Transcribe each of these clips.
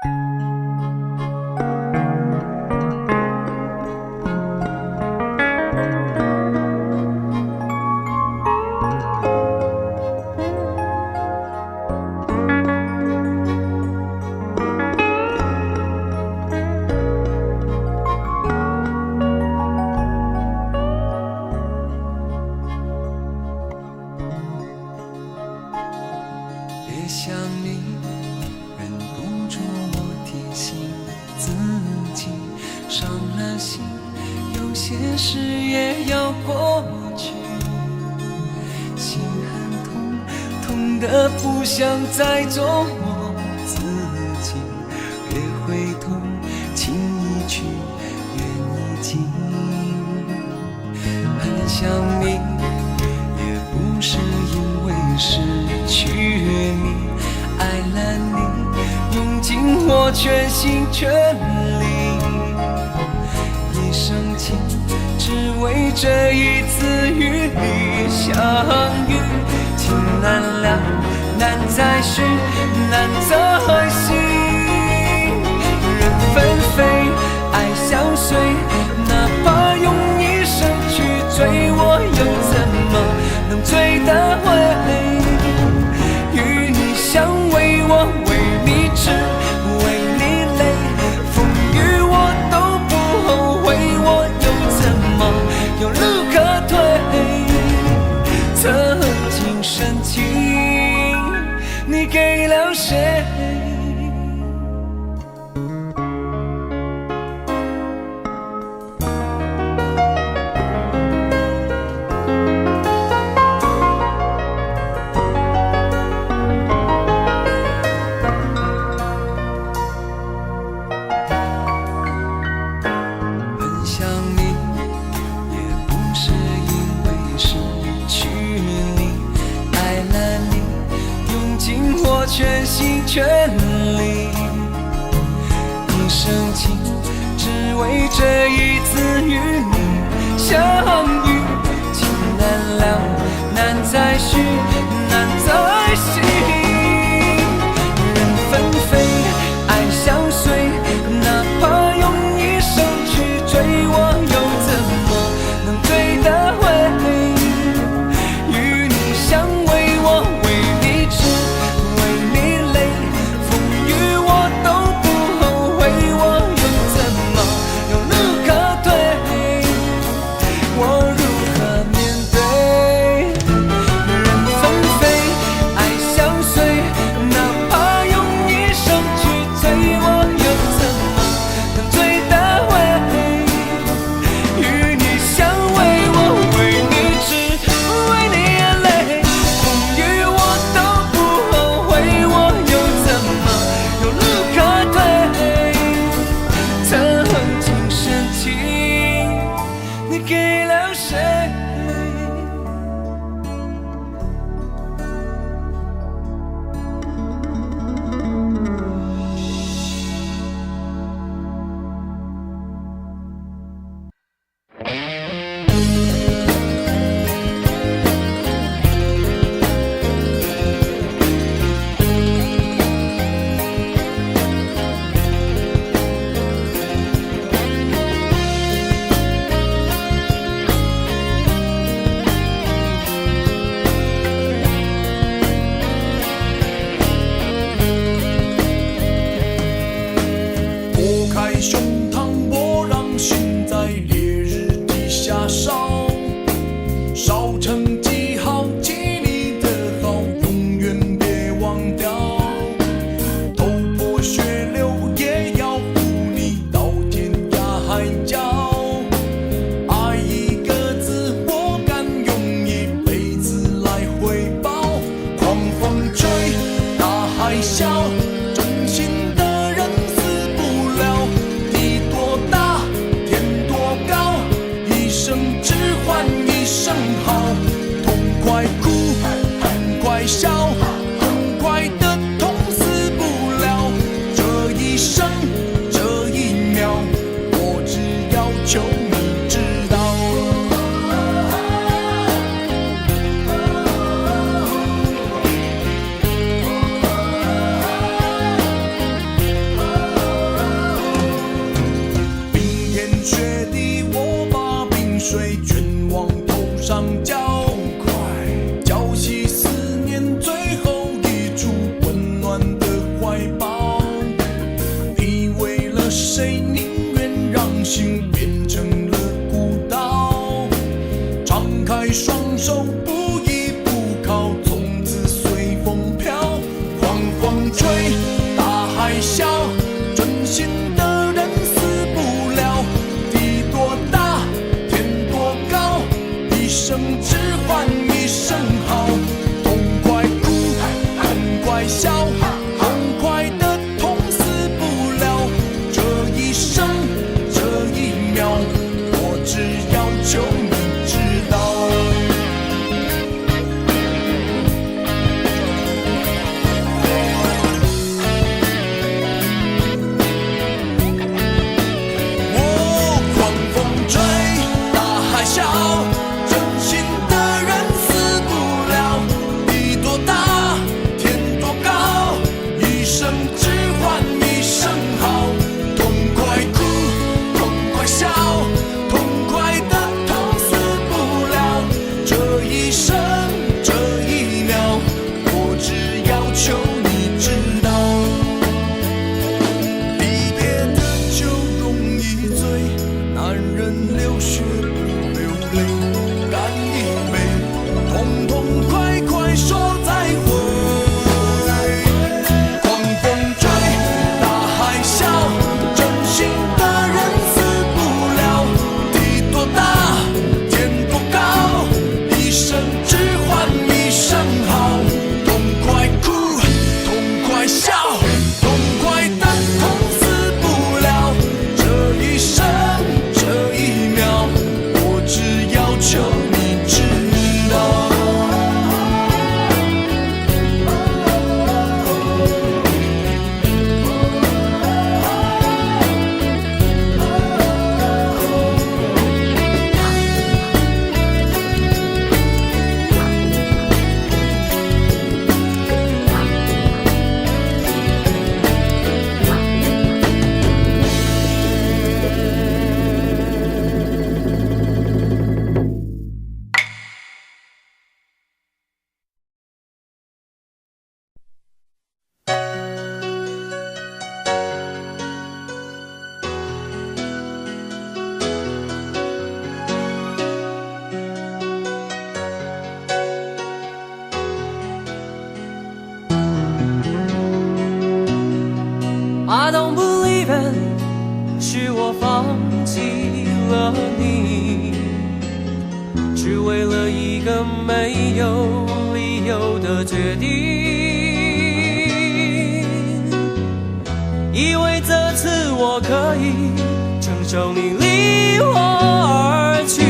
别想你，忍不住我提醒自己，伤了心，有些事也要过去。心很痛，痛得不想再做我自己。别回头，情已去，缘已尽。很想你，也不是因为失去你，爱了你，用尽我全心全力。一生情，只为这一次与你相遇。情难了，难再续，难再行。人纷飞，爱相随，哪怕用一生去追，我又怎么能追得回？与你相偎，我为你痴，为你累，风雨我都不后悔，我又怎么有路可退？曾经深情，你给了谁？全心全力，一生情，只为这一次与你相遇。情难了，难再续，难再行。人纷飞，爱相随，哪怕用一生去追，我又怎么能追得回？与你相偎，我为你痴， I don't believe it， 是我放弃了你，只为了一个没有理由的决定。以为这次我可以承受你离我而去，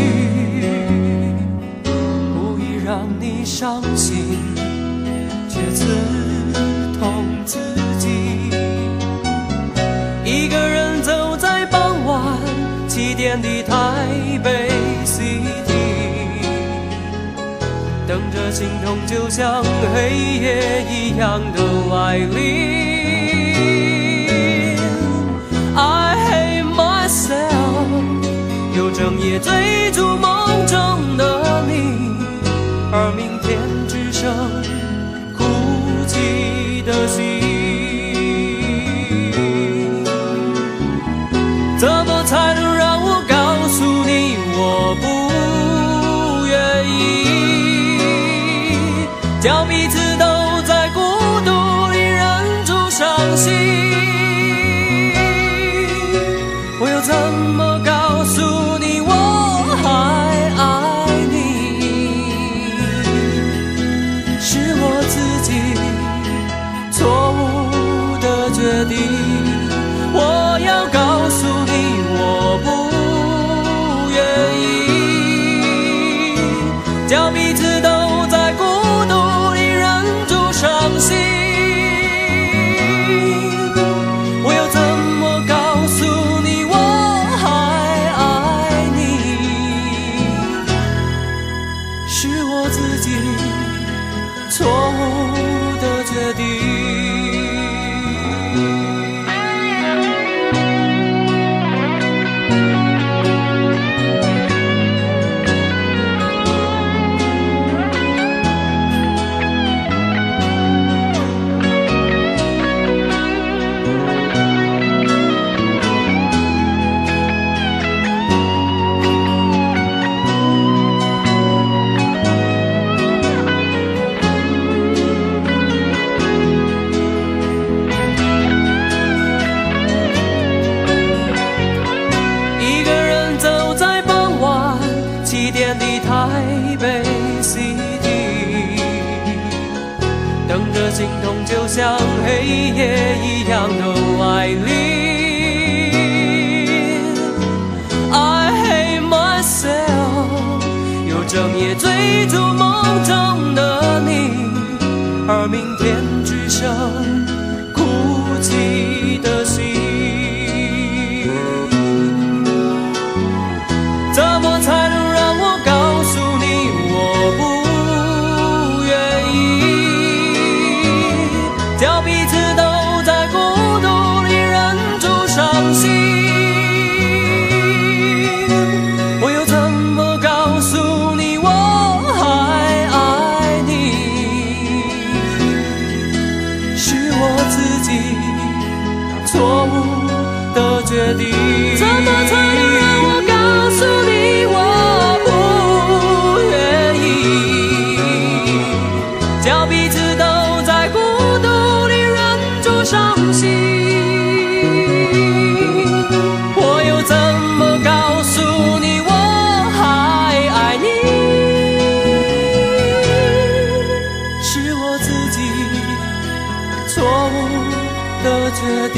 故意让你伤心，却刺痛自己。一个人走在傍晚7点的台北 City， 等着心痛就像黑夜一样的来临。I hate myself， 又整夜追逐梦中的你，而明天只剩哭泣的心。怎么才能让我告诉你我不愿意，叫彼此都在孤独里忍住伤心？我又怎么告诉你我还爱你？是我自己错误的决定。我要告诉你我不愿意，叫彼此都在孤独里忍住伤心。我又怎么告诉你我还爱你？是我自己错误的决定。7点的台北 City， 等着心痛就像黑夜一样的来临。I hate myself， 又整夜追逐梦中的你，而明天只剩哭泣的心。怎么才能让我告诉你我不愿意，叫彼此都在孤独里忍住伤心？我又怎么告诉你我还爱你？是我自己错误的决定。怎么才能让我告诉你我不愿意，叫彼此都在孤独里忍住伤心？我又怎么告诉你我还爱你？是我自己错误的决定，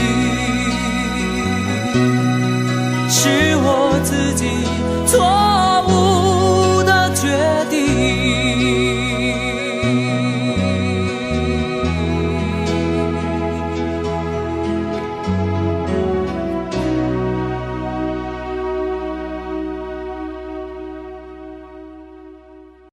是我自己